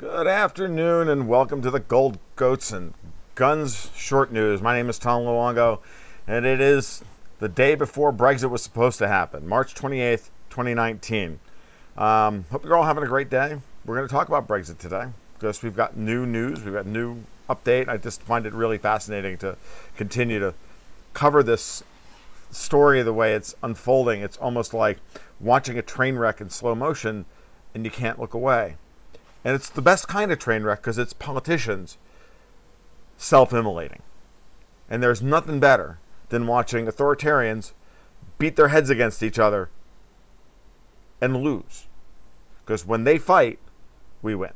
Good afternoon and welcome to the Gold Goats and Guns Short News. My name is Tom Luongo and it is the day before Brexit was supposed to happen, March 28th, 2019. Hope you're all having a great day. We're going to talk about Brexit today because we've got new news, we've got new update. I just find it really fascinating to continue to cover this story the way it's unfolding. It's almost like watching a train wreck in slow motion and you can't look away. And it's the best kind of train wreck because it's politicians self-immolating. And there's nothing better than watching authoritarians beat their heads against each other and lose. Because when they fight, we win.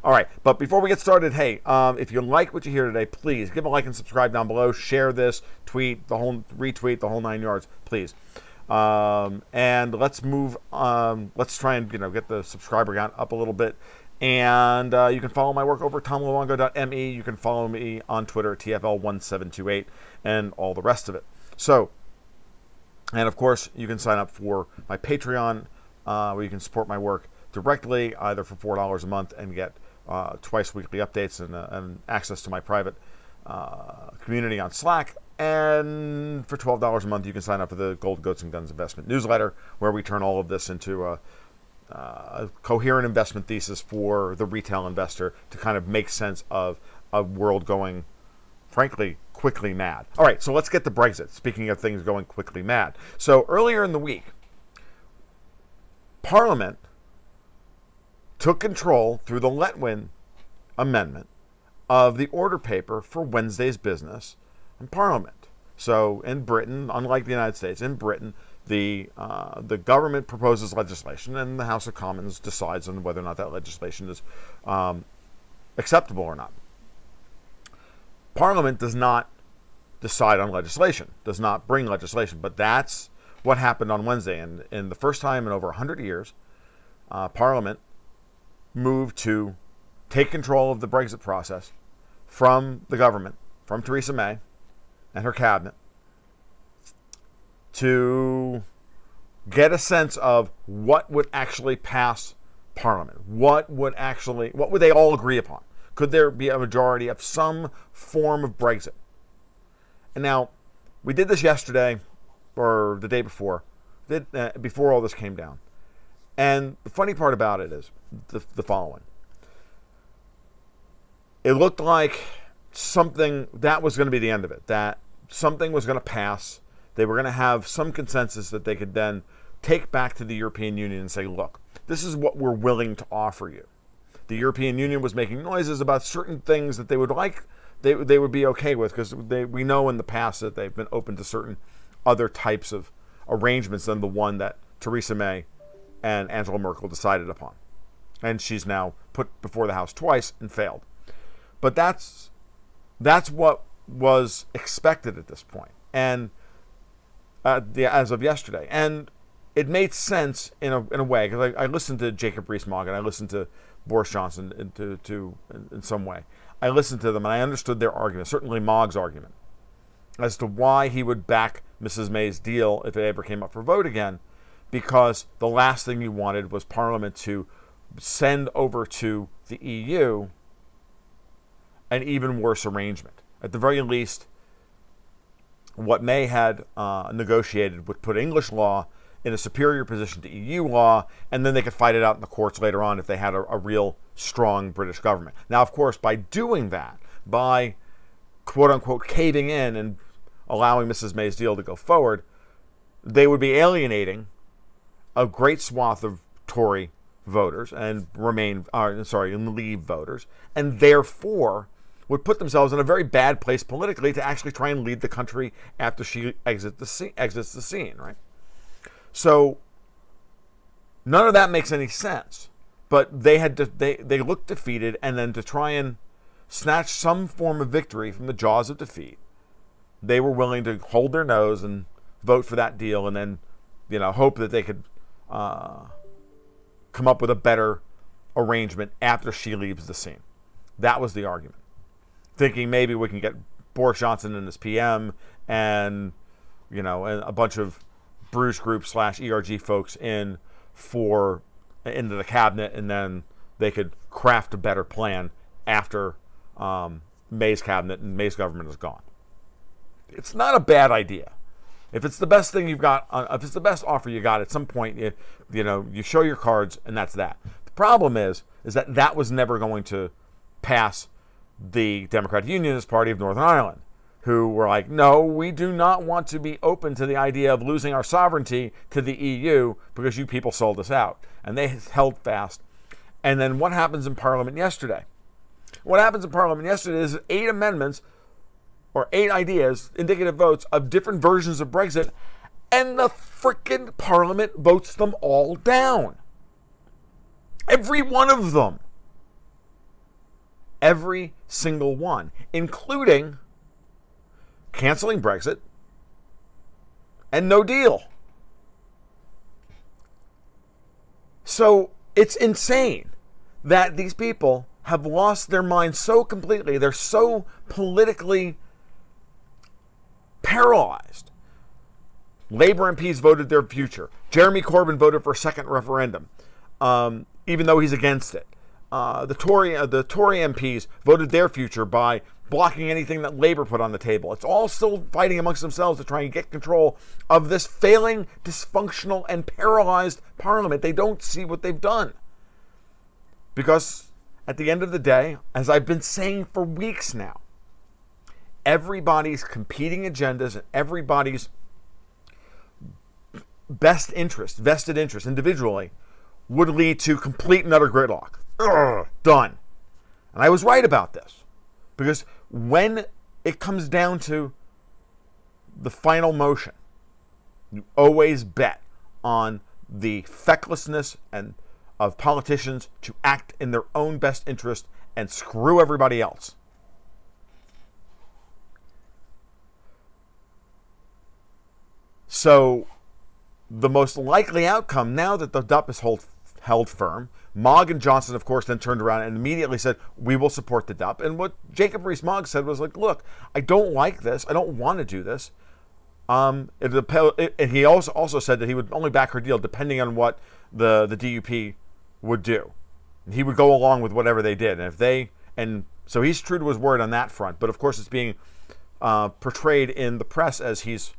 All right, but before we get started, hey, if you like what you hear today, please give a like and subscribe down below. Share this, retweet the whole 9 yards, please. And let's move. Let's try and get the subscriber count up a little bit. And you can follow my work over at tomluongo.me. You can follow me on Twitter at TFL1728 and all the rest of it. So, and of course, you can sign up for my Patreon, where you can support my work directly, either for $4 a month and get twice weekly updates and access to my private community on Slack. And for $12 a month, you can sign up for the Gold Goats and Guns Investment newsletter, where we turn all of this into a coherent investment thesis for the retail investor to kind of make sense of a world going, frankly, quickly mad. All right, so let's get to Brexit. Speaking of things going quickly mad. So earlier in the week, Parliament took control through the Letwin Amendment of the order paper for Wednesday's business in Parliament. So in Britain, unlike the United States, in Britain, the government proposes legislation and the House of Commons decides on whether or not that legislation is acceptable or not. Parliament does not decide on legislation, does not bring legislation, but that's what happened on Wednesday. And in the first time in over 100 years, Parliament moved to take control of the Brexit process from the government, from Theresa May and her cabinet, to get a sense of what would actually pass Parliament. What would they all agree upon? Could there be a majority of some form of Brexit? And now, we did this yesterday, or the day before, before all this came down. And the funny part about it is the following. It looked like something, that was going to be the end of it, that something was going to pass. They were going to have some consensus that they could then take back to the European Union and say, look, this is what we're willing to offer you. The European Union was making noises about certain things that they would like, they would be okay with, because we know in the past that they've been open to certain other types of arrangements than the one that Theresa May and Angela Merkel decided upon. And she's now put before the House twice and failed. But that's what was expected at this point. And as of yesterday, and it made sense in a way, because I listened to Jacob Rees-Mogg and I listened to Boris Johnson in some way. I listened to them and I understood their argument, certainly Mogg's argument, as to why he would back Mrs. May's deal if it ever came up for vote again, because the last thing you wanted was Parliament to send over to the EU an even worse arrangement. At the very least, what May had negotiated would put English law in a superior position to EU law, and then they could fight it out in the courts later on if they had a real strong British government. Now, of course, by doing that, by quote-unquote caving in and allowing Mrs. May's deal to go forward, they would be alienating a great swath of Tory voters and Leave voters, and therefore would put themselves in a very bad place politically to actually try and lead the country after she exits the scene, right? So none of that makes any sense. But they looked defeated, and then to try and snatch some form of victory from the jaws of defeat, they were willing to hold their nose and vote for that deal, and then hope that they could come up with a better arrangement after she leaves the scene. That was the argument. Thinking maybe we can get Boris Johnson and his PM and a bunch of Bruce Group / ERG folks into the cabinet, and then they could craft a better plan after May's cabinet and May's government is gone. It's not a bad idea. If it's the best thing you've got, if it's the best offer you got, at some point, you show your cards, and that's that. The problem is that that was never going to pass the Democratic Unionist Party of Northern Ireland, who were like, no, we do not want to be open to the idea of losing our sovereignty to the EU because you people sold us out. And they held fast. And then what happens in Parliament yesterday? What happens in Parliament yesterday is 8 amendments or 8 ideas, indicative votes of different versions of Brexit, and the frickin' Parliament votes them all down. Every one of them. Every single one, including canceling Brexit and no deal. So it's insane that these people have lost their minds so completely. They're so politically paralyzed. Labour MPs voted their future. Jeremy Corbyn voted for a second referendum, even though he's against it. The Tory MPs voted their future by blocking anything that Labour put on the table. It's all still fighting amongst themselves to try and get control of this failing, dysfunctional, and paralyzed Parliament. They don't see what they've done. Because at the end of the day, as I've been saying for weeks now, everybody's competing agendas and everybody's vested interest individually would lead to complete and utter gridlock. Done. And I was right about this. Because when it comes down to the final motion, you always bet on the fecklessness of politicians to act in their own best interest and screw everybody else. So the most likely outcome, now that the DUP is held firm, Mogg and Johnson, of course, then turned around and immediately said, we will support the DUP. And what Jacob Rees-Mogg said was like, look, I don't like this. I don't want to do this. And he also said that he would only back her deal depending on what the DUP would do. And he would go along with whatever they did. And so he's true to his word on that front. But of course, it's being portrayed in the press as he's,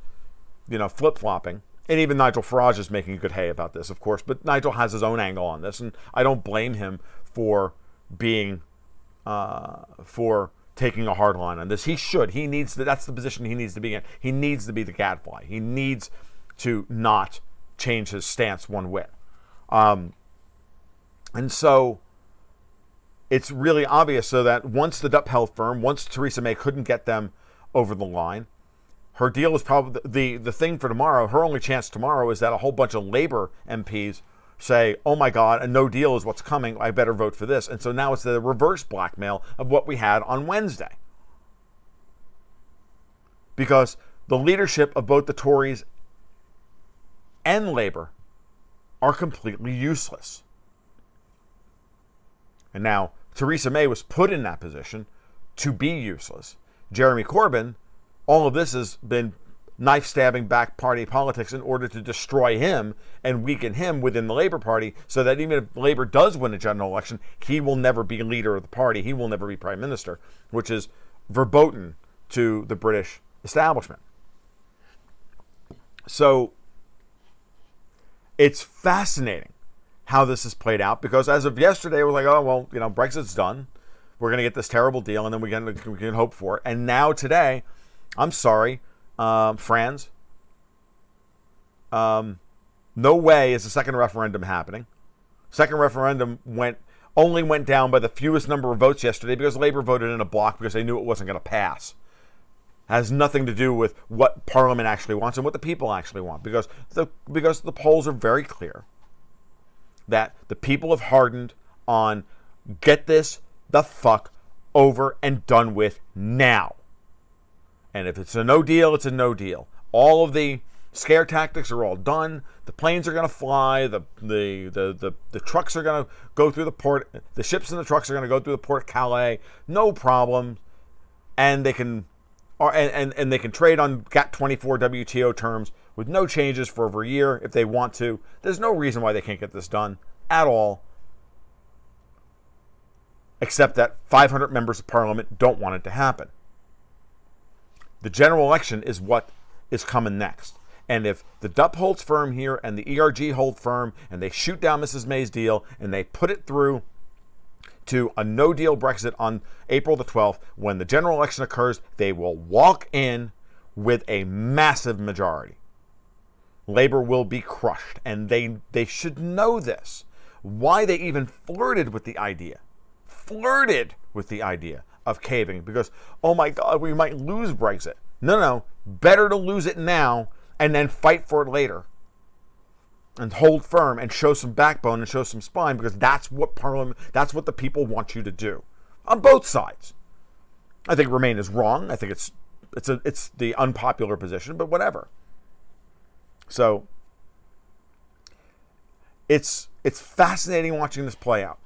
flip-flopping. And even Nigel Farage is making good hay about this, of course. But Nigel has his own angle on this, and I don't blame him for being, for taking a hard line on this. He should. He needs to. That's the position he needs to be in. He needs to be the gadfly. He needs to not change his stance one whit. And so it's really obvious. So that once the DUP held firm, once Theresa May couldn't get them over the line, her deal is probably the thing for tomorrow. Her only chance tomorrow is that a whole bunch of Labour MPs say, oh my God, a no deal is what's coming. I better vote for this. And so now it's the reverse blackmail of what we had on Wednesday. Because the leadership of both the Tories and Labour are completely useless. And now Theresa May was put in that position to be useless. Jeremy Corbyn, all of this has been knife-stabbing back party politics in order to destroy him and weaken him within the Labour Party so that even if Labour does win a general election, he will never be leader of the party. He will never be prime minister, which is verboten to the British establishment. So it's fascinating how this has played out because as of yesterday, we're like, oh, well, Brexit's done. We're going to get this terrible deal and then we can hope for it. And now today, I'm sorry, Franz. No way is the second referendum happening. Second referendum only went down by the fewest number of votes yesterday because Labour voted in a block because they knew it wasn't going to pass. It has nothing to do with what Parliament actually wants and what the people actually want because the polls are very clear that the people have hardened on get this the fuck over and done with now. And if it's a no deal, it's a no deal. All of the scare tactics are all done. The planes are going to fly. The trucks are going to go through the port. The ships and the trucks are going to go through the port of Calais. No problem. And they can they can trade on GATT 24 WTO terms with no changes for over a year if they want to. There's no reason why they can't get this done at all. except that 500 members of parliament don't want it to happen. The general election is what is coming next. And if the DUP holds firm here and the ERG hold firm and they shoot down Mrs. May's deal and they put it through to a no-deal Brexit on April the 12th, when the general election occurs, they will walk in with a massive majority. Labour will be crushed, and they should know this. Why they even flirted with the idea of caving, because, oh my God, we might lose Brexit. No, better to lose it now and then fight for it later and hold firm and show some backbone and show some spine, because that's what the people want you to do on both sides. I think Remain is wrong. I think it's the unpopular position, but whatever. So it's fascinating watching this play out.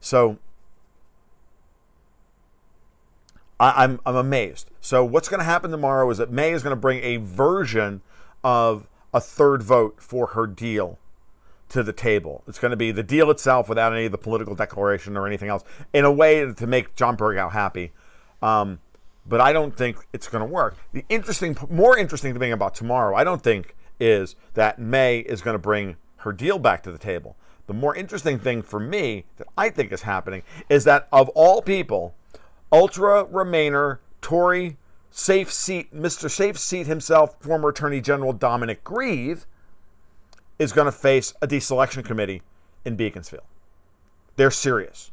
So I'm amazed. So what's going to happen tomorrow is that May is going to bring a version of a third vote for her deal to the table. It's going to be the deal itself without any of the political declaration or anything else, in a way to make John Berghow happy. But I don't think it's going to work. The more interesting thing about tomorrow, I don't think, is that May is going to bring her deal back to the table. The more interesting thing for me that I think is happening is that, of all people, Ultra Remainer, Tory, safe seat, Mr. Safe Seat himself, former Attorney General Dominic Grieve, is going to face a deselection committee in Beaconsfield. They're serious.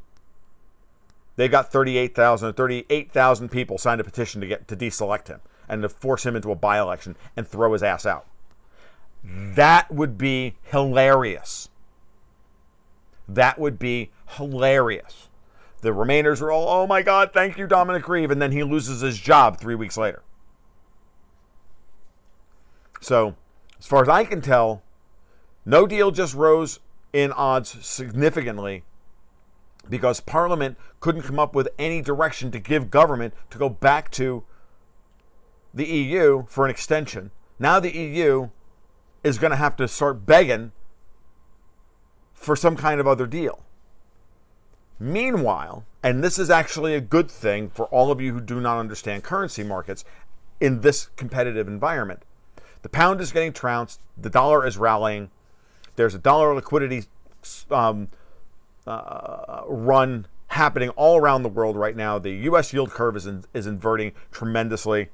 They've got 38,000 people signed a petition to deselect him and to force him into a by-election and throw his ass out. That would be hilarious. That would be hilarious. The Remainers are all, oh my God, thank you, Dominic Grieve, and then he loses his job 3 weeks later. So, as far as I can tell, no deal just rose in odds significantly because Parliament couldn't come up with any direction to give government to go back to the EU for an extension. Now the EU is going to have to start begging for some kind of other deal. Meanwhile, and this is actually a good thing for all of you who do not understand currency markets in this competitive environment, the pound is getting trounced, the dollar is rallying, there's a dollar liquidity run happening all around the world right now. The U.S. yield curve is inverting tremendously.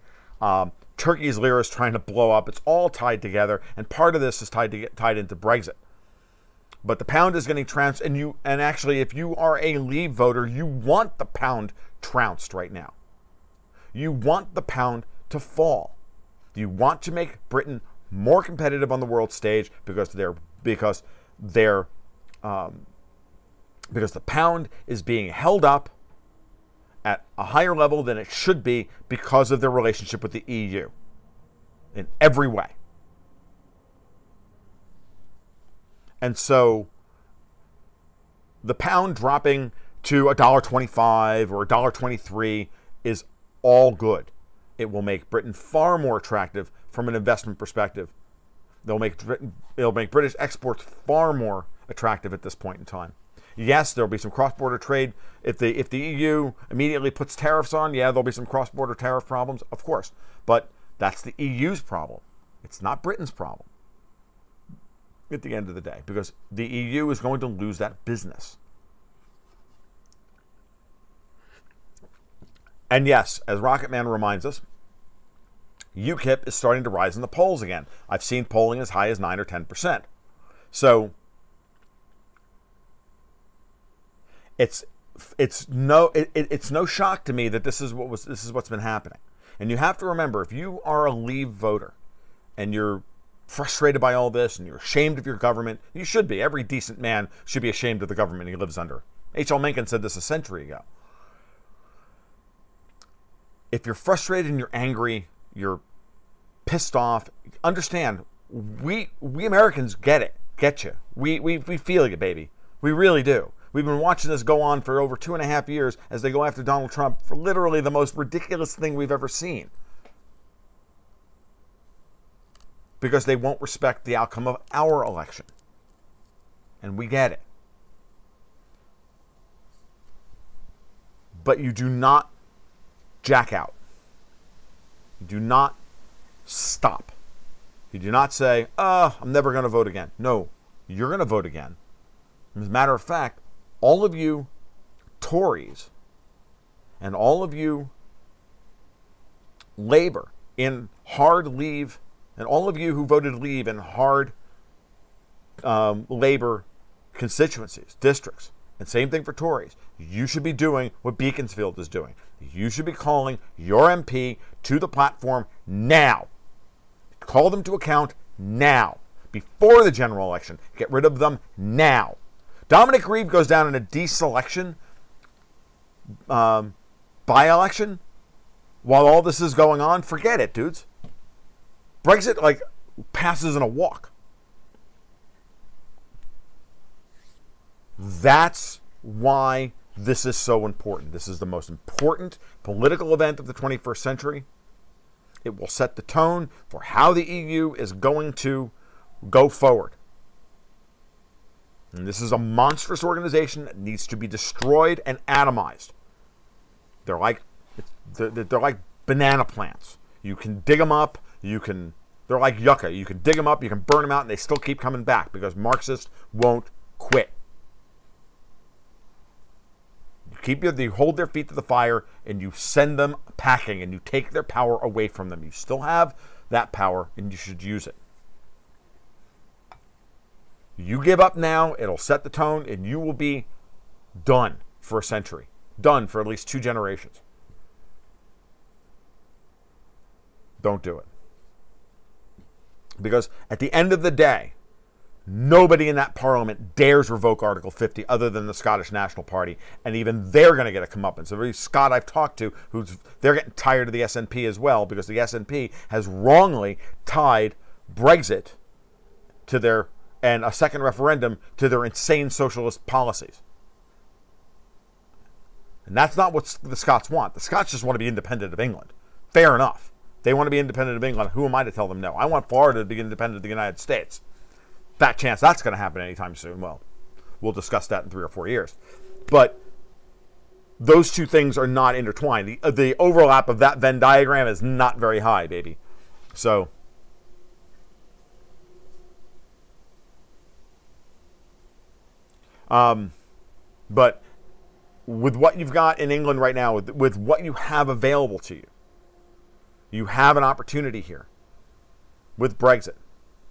Turkey's lira is trying to blow up. It's all tied together, and part of this is tied into Brexit. But the pound is getting trounced, and actually, if you are a Leave voter, you want the pound trounced right now. You want the pound to fall. You want to make Britain more competitive on the world stage because the pound is being held up at a higher level than it should be because of their relationship with the EU in every way. And so the pound dropping to $1.25 or $1.23 is all good. It will make Britain far more attractive from an investment perspective. It'll make British exports far more attractive at this point in time. Yes, there'll be some cross-border trade. If the EU immediately puts tariffs on, yeah, there'll be some cross-border tariff problems, of course. But that's the EU's problem. It's not Britain's problem at the end of the day, because the EU is going to lose that business. And yes, as Rocketman reminds us, UKIP is starting to rise in the polls again. I've seen polling as high as 9 or 10%. So it's no shock to me that this is what's been happening. And you have to remember, if you are a Leave voter and you're frustrated by all this and you're ashamed of your government, you should be. Every decent man should be ashamed of the government he lives under. H.L. Mencken said this a century ago. If you're frustrated and you're angry, you're pissed off, understand, we Americans get you. We feel it, baby. We really do. We've been watching this go on for over 2.5 years as they go after Donald Trump for literally the most ridiculous thing we've ever seen. Because they won't respect the outcome of our election. And we get it. but you do not jack out. You do not stop. You do not say, I'm never going to vote again. No, you're going to vote again. As a matter of fact, all of you Tories and all of you Labor in hard leave, and all of you who voted leave in hard Labor constituencies, districts, and same thing for Tories, you should be doing what Beaconsfield is doing. You should be calling your MP to the platform now. Call them to account now, before the general election. Get rid of them now. Dominic Reeve goes down in a deselection by-election while all this is going on. Forget it, dudes. Brexit, like, passes in a walk. That's why this is so important. This is the most important political event of the 21st century. It will set the tone for how the EU is going to go forward. And this is a monstrous organization that needs to be destroyed and atomized. They're like banana plants. You can dig them up. They're like yucca. You can dig them up. You can burn them out, and they still keep coming back because Marxists won't quit. You hold their feet to the fire, and you send them packing, and you take their power away from them. You still have that power, and you should use it. You give up now, it'll set the tone, and you will be done for a century. Done for at least 2 generations. Don't do it. Because at the end of the day, nobody in that parliament dares revoke Article 50 other than the Scottish National Party, and even they're going to get a comeuppance. So every Scot I've talked to, they're getting tired of the SNP as well, because the SNP has wrongly tied Brexit to and a second referendum to their insane socialist policies. And that's not what the Scots want. The Scots just want to be independent of England. Fair enough. They want to be independent of England. Who am I to tell them no? I want Florida to be independent of the United States. Fat chance that's going to happen anytime soon. Well, we'll discuss that in 3 or 4 years. But those two things are not intertwined. The overlap of that Venn diagram is not very high, baby. So, but with what you've got in England right now, with what you have available to you, you have an opportunity here with Brexit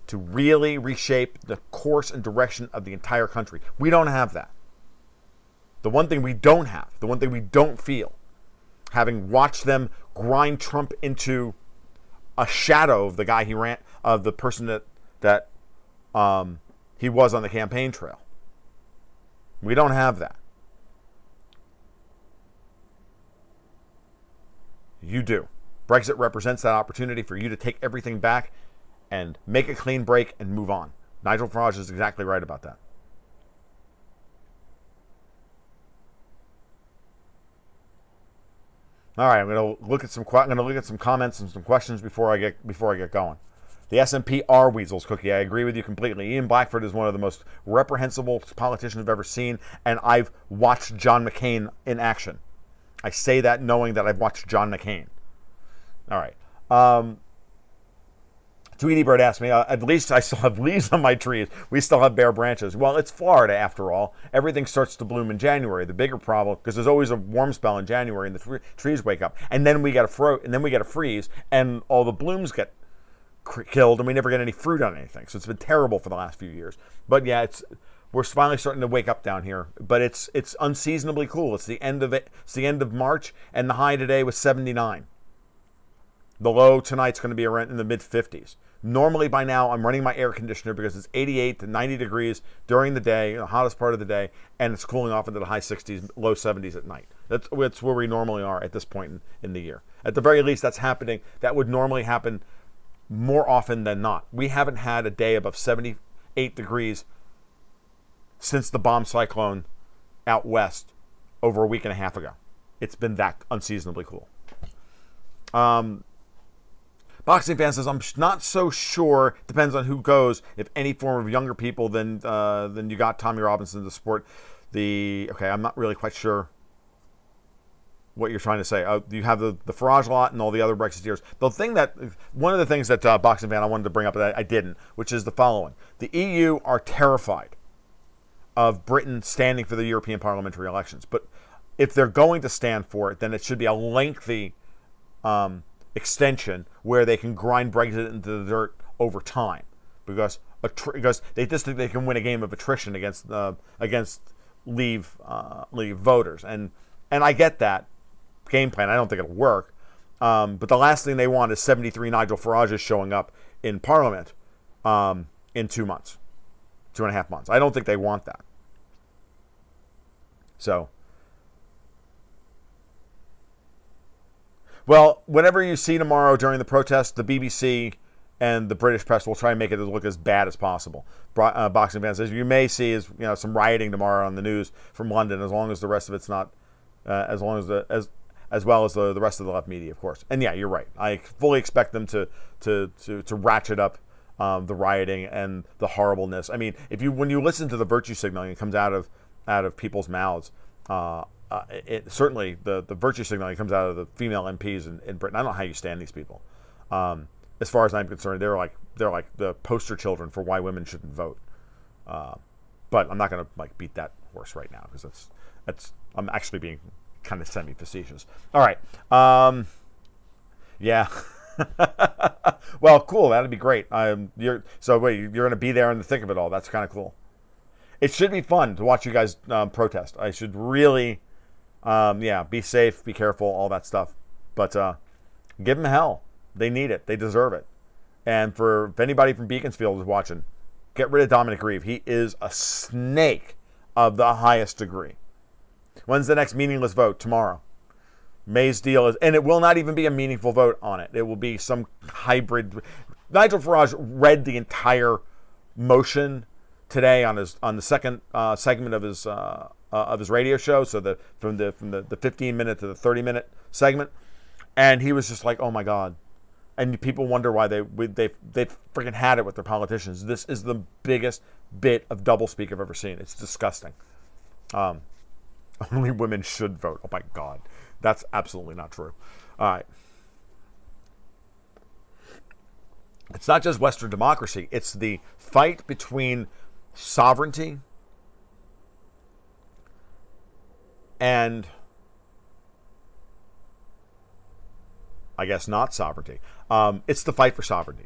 to really reshape the course and direction of the entire country. We don't have that. The one thing we don't have, the one thing we don't feel, having watched them grind Trump into a shadow of the guy he ran, of the person that he was on the campaign trail. We don't have that. You do. Brexit represents that opportunity for you to take everything back and make a clean break and move on. Nigel Farage is exactly right about that. All right, I'm going to look at some comments and some questions before I get going. The SNP are weasels, Cookie. I agree with you completely. Ian Blackford is one of the most reprehensible politicians I've ever seen, and I've watched John McCain in action. I say that knowing that I've watched John McCain. All right. Tweety Bird asked me, at least I still have leaves on my trees. We still have bare branches. Well, it's Florida after all. Everything starts to bloom in January. The bigger problem, because there's always a warm spell in January and the trees wake up. And then we get a freeze, and all the blooms get killed, and we never get any fruit on anything. So it's been terrible for the last few years. But yeah, we're finally starting to wake up down here. But it's unseasonably cool. It's the end of it. It's the end of March, and the high today was 79. The low tonight's going to be around in the mid-50s. Normally by now I'm running my air conditioner because it's 88 to 90 degrees during the day, the hottest part of the day, and it's cooling off into the high 60s, low 70s at night. That's where we normally are at this point in the year. At the very least, that's happening. That would normally happen more often than not. We haven't had a day above 78 degrees since the bomb cyclone out west over a week and a half ago. It's been that unseasonably cool. Boxing fan says, I'm not so sure, depends on who goes, if any form of younger people than you got Tommy Robinson to support the, okay, I'm not really quite sure what you're trying to say. You have the Farage lot and all the other Brexiteers. One of the things that Boxing Fan I wanted to bring up that I didn't, which is the following: the EU are terrified of Britain standing for the European parliamentary elections, but if they're going to stand for it, then it should be a lengthy extension where they can grind Brexit into the dirt over time, because they just think they can win a game of attrition against Leave voters, and I get that game plan. I don't think it'll work, but the last thing they want is 73 Nigel Farages showing up in Parliament in 2 months, 2.5 months. I don't think they want that. So, well, whatever you see tomorrow during the protest, the BBC and the British press will try and make it look as bad as possible. Boxing Fan says you may see some rioting tomorrow on the news from London, as long as the rest of it's not, as well as the rest of the left media, of course. And yeah, you're right. I fully expect them to ratchet up the rioting and the horribleness. I mean, when you listen to the virtue signaling that comes out of people's mouths, certainly the virtue signaling comes out of the female MPs in Britain. I don't know how you stand these people. As far as I'm concerned, they're like the poster children for why women shouldn't vote. But I'm not going to beat that horse right now, because I'm actually being kind of semi-facetious. All right. Yeah. Well, cool. That'd be great. You're going to be there in the thick of it all. That's kind of cool. It should be fun to watch you guys protest. I should really, be safe, be careful, all that stuff. But give them hell. They need it. They deserve it. And if anybody from Beaconsfield is watching, get rid of Dominic Grieve. He is a snake of the highest degree. When's the next meaningless vote? Tomorrow. May's deal is, and it will not even be a meaningful vote on it. It will be some hybrid. Nigel Farage read the entire motion today on the second segment of his radio show. So from the 15-minute to the 30-minute segment, and he was just like, "Oh my God." And people wonder why they freaking had it with their politicians. This is the biggest bit of doublespeak I've ever seen. It's disgusting. Only women should vote. Oh my God, that's absolutely not true. All right. It's not just Western democracy. It's the fight between sovereignty and, I guess, not sovereignty. It's the fight for sovereignty.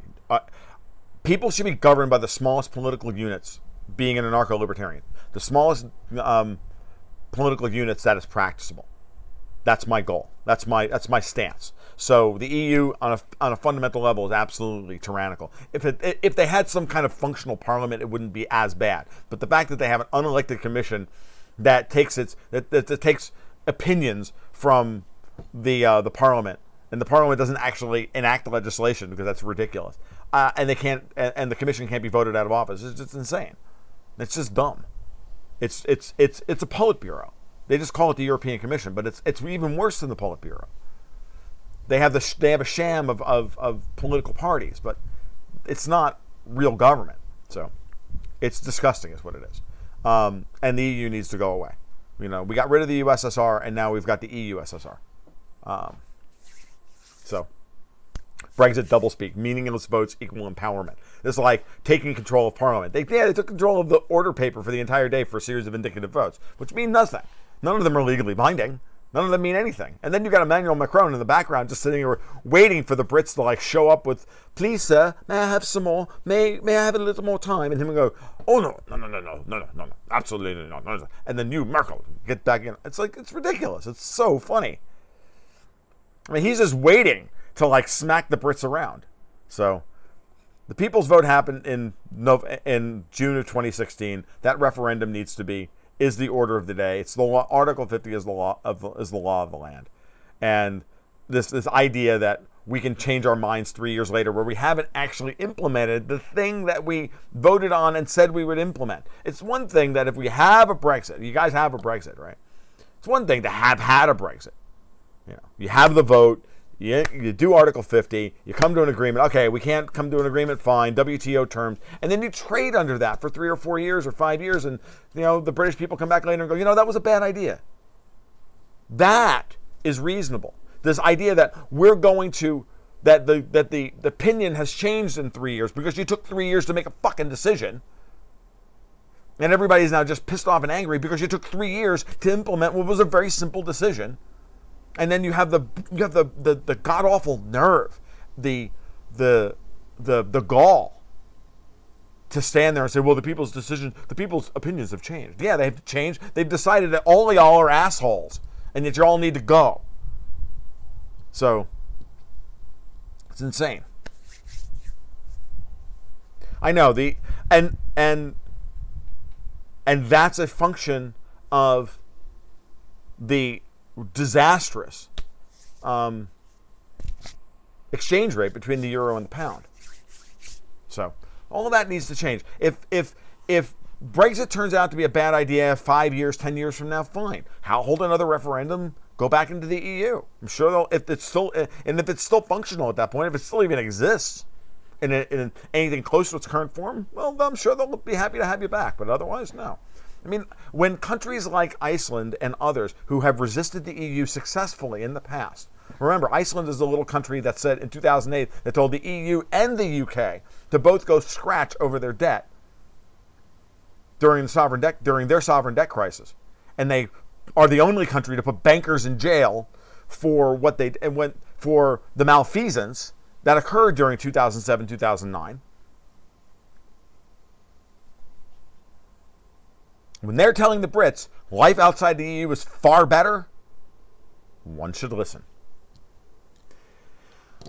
People should be governed by the smallest political units, being an anarcho-libertarian. The smallest political units that is practicable. That's my goal. That's my stance. So the EU, on a fundamental level, is absolutely tyrannical. If they had some kind of functional parliament, it wouldn't be as bad. But the fact that they have an unelected commission that takes takes opinions from the parliament, and the parliament doesn't actually enact legislation, because that's ridiculous. And they can't, and the commission can't be voted out of office. It's just insane. It's just dumb. It's a Politburo. They just call it the European Commission, but it's even worse than the Politburo. They have a sham of political parties, but it's not real government. So it's disgusting, is what it is. And the EU needs to go away. We got rid of the USSR, and now we've got the EU-SSR. So Brexit doublespeak, meaningless votes equal empowerment. This is like taking control of Parliament. They took control of the order paper for the entire day for a series of indicative votes, which mean nothing. None of them are legally binding. None of them mean anything. And then you've got Emmanuel Macron in the background just sitting here waiting for the Brits to show up with, "Please, sir, may I have some more? May I have a little more time?" And him go, "Oh, no, absolutely not. No. And then you, Merkel, get back in." It's ridiculous. It's so funny. I mean, he's just waiting to smack the Brits around. So the people's vote happened in June of 2016. That referendum is the order of the day. It's the law. Article 50 is the law of the land. And this idea that we can change our minds 3 years later, where we haven't actually implemented the thing that we voted on and said we would implement. It's one thing that if we have a Brexit, you guys have a Brexit, right? It's one thing to have had a Brexit. You have the vote. You do Article 50, you come to an agreement. Okay, we can't come to an agreement, fine, WTO terms. And then you trade under that for 3 or 4 years or 5 years. And, the British people come back later and go, that was a bad idea. That is reasonable. This idea that we're going to, that the opinion has changed in 3 years because you took 3 years to make a fucking decision. And everybody's now just pissed off and angry because you took 3 years to implement what was a very simple decision. And then you have the god awful nerve, the gall to stand there and say, well, the people's opinions have changed. Yeah, they have changed. They've decided that all of y'all are assholes and that you all need to go. So it's insane. I know and that's a function of the disastrous exchange rate between the euro and the pound. So all of that needs to change. If Brexit turns out to be a bad idea 5 years, 10 years from now, fine. Hold another referendum, go back into the EU. I'm sure they'll, if it's still functional at that point, if it still even exists in anything close to its current form, well, I'm sure they'll be happy to have you back. But otherwise, no. I mean, when countries like Iceland and others who have resisted the EU successfully in the past, remember, Iceland is the little country that said in 2008 that told the EU and the UK to both go scratch over their debt during their sovereign debt crisis, and they are the only country to put bankers in jail for for the malfeasance that occurred during 2007, 2009. When they're telling the Brits life outside the EU is far better, one should listen.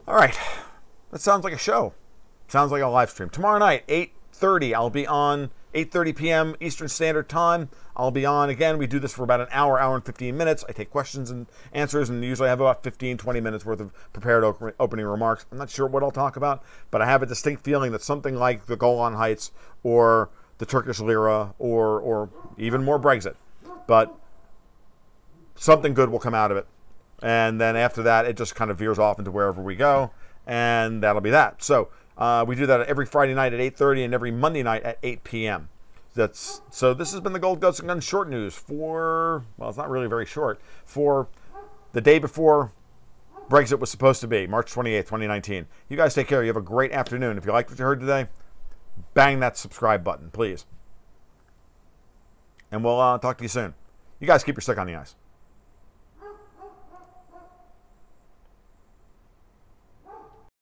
All right, that sounds like a show. Sounds like a live stream. Tomorrow night, 8:30, I'll be on 8:30 p.m. Eastern Standard Time. I'll be on again. We do this for about an hour and 15 minutes. I take questions and answers, and usually I have about 15, 20 minutes worth of prepared opening remarks. I'm not sure what I'll talk about, but I have a distinct feeling that something like the Golan Heights or the Turkish lira or even more Brexit. But something good will come out of it. And then after that, it just kind of veers off into wherever we go, and that'll be that. So we do that every Friday night at 8:30 and every Monday night at 8 p.m. So this has been the Gold Goats and Guns short news for, well, it's not really very short, for the day before Brexit was supposed to be, March 28th, 2019. You guys take care. You have a great afternoon. If you liked what you heard today, bang that subscribe button, please. And we'll talk to you soon. You guys keep your stick on the ice.